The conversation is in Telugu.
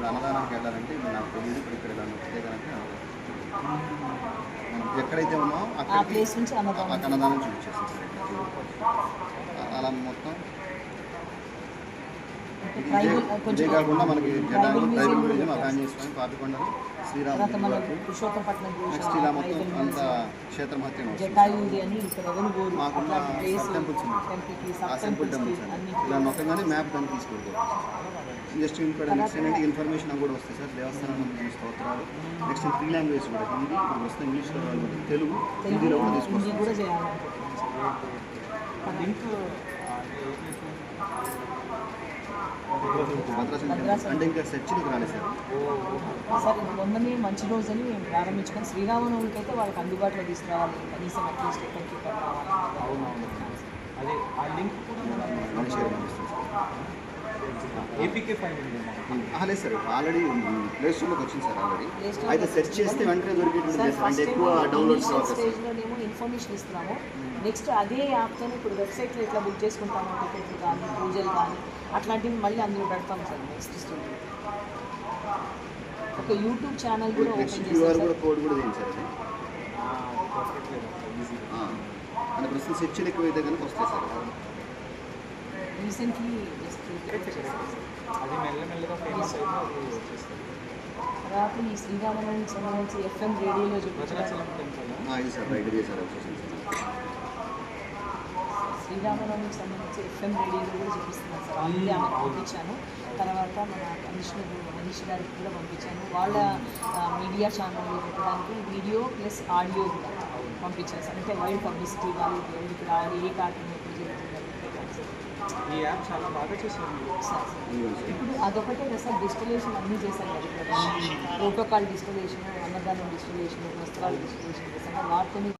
ఇప్పుడు అన్నదానానికి వెళ్ళాలంటే ఇప్పుడు నాకు తెలియదు, ఇప్పుడు ఇక్కడ ఇలా నొక్కితే కనుక మనం ఎక్కడైతే ఉన్నామో అక్కడ ప్లేస్ నుంచి అన్నదానం చూపించేస్తాం. అలా మొత్తం ఇదే కాకుండా మనకి ట్రైబల్ మ్యూజియం అబ్యాన్ చేసుకొని పాపికొండలు శ్రీరామ నెక్స్ట్ ఇలా మొత్తం అంత క్షేత్రమహత్యం మాకున్న టెంపుల్స్ ఉన్నాయి. ఆ సింపుల్ టెంపుల్స్ అండి ఇలా మొత్తంగానే మ్యాప్ దాన్ని తీసుకెళ్ళిపోతుంది. జస్ట్ ఇక్కడ నెక్స్ట్ ఏంటంటే ఇన్ఫర్మేషన్ కూడా వస్తుంది సార్. దేవస్థానం స్తోత్రాలు నెక్స్ట్ 3 లాంగ్వేజ్ కూడా హిందీ ఇప్పుడు వస్తే ఇంగ్లీష్లో తెలుగు హిందీలో కూడా తీసుకొస్తాం. అంటే ఇంకా సెర్చ్లకు రాలేదు సార్. మొన్ననే మంచి రోజుని మేము ప్రారంభించుకొని శ్రీరామనవమికి అయితే వాళ్ళకి అందుబాటులో తీసుకురావాలి, కనీసం అట్లీస్ట్ ఎక్కడికి అదే ఆ లింక్ ఏపీకే ఫైల్ లేదు సార్. ఆల్రెడీ ప్లే స్టోర్లోకి వచ్చింది సార్. ఆల్రెడీ అయితే సెర్చ్ చేస్తే వెంటనే దొరికేటువంటి అంటే ఎక్కువ డౌన్లోడ్స్ స్టేజ్లోనేమో ఇన్ఫర్మేషన్ ఇస్తున్నాము. నెక్స్ట్ అదే యాప్తోనే ఇప్పుడు వెబ్సైట్లో ఎట్లా బుక్ చేసుకుంటాము, టికెట్లు కానీ పూజలు కానీ అట్లాంటివి మళ్ళీ అందులో పెడతాం సార్. నెక్స్ట్ స్టేజ్ ఒక యూట్యూబ్ ఛానల్ కూడా ఓపెన్ చేస్తాం. కోడ్ కూడా దేని సార్ అంటే ప్రస్తుతం సెర్చ్లు ఎక్కువైతే కనుక వస్తాయి సార్. రీసెంట్లీ అది మెల్లమెల్లగా ఫేమస్ అయితే అది వచ్చేస్తుంది. తర్వాత ఈ శ్రీరామనవమికి సంబంధించి ఎఫ్ఎం రేడియోలో భద్రాచలం టెంపుల్ ఇది సార్ రైట్ సార్. శ్రీరామనవమికి సంబంధించి ఎఫ్ఎం రేడియోలో కూడా చూపిస్తున్నాను సార్. ఆల్రెడీ ఆమెకు పంపించాను. తర్వాత మన మనీష్ గారికి కూడా పంపించాను. వాళ్ళ మీడియా ఛానల్లో పెట్టడానికి వీడియో ప్లస్ ఆడియో కూడా పంపించాను సార్. అంటే వైడ్ పబ్లిసిటీ వాళ్ళు ఇక్కడ ఏ కార్టూన్ ఎప్పుడు జరుగుతుందని ఈ యాప్ చాలా బాగా చేశారు సార్. ఇప్పుడు అదొకటే కదా సార్, డిస్టిలేషన్ అన్నీ చేశారు కదా. ప్రోటోకాల్ డిస్టిలేషన్, అన్నదానం డిస్టిలేషన్, వస్త్రాలు డిస్టిలేషన్ చేశారు. వాటిని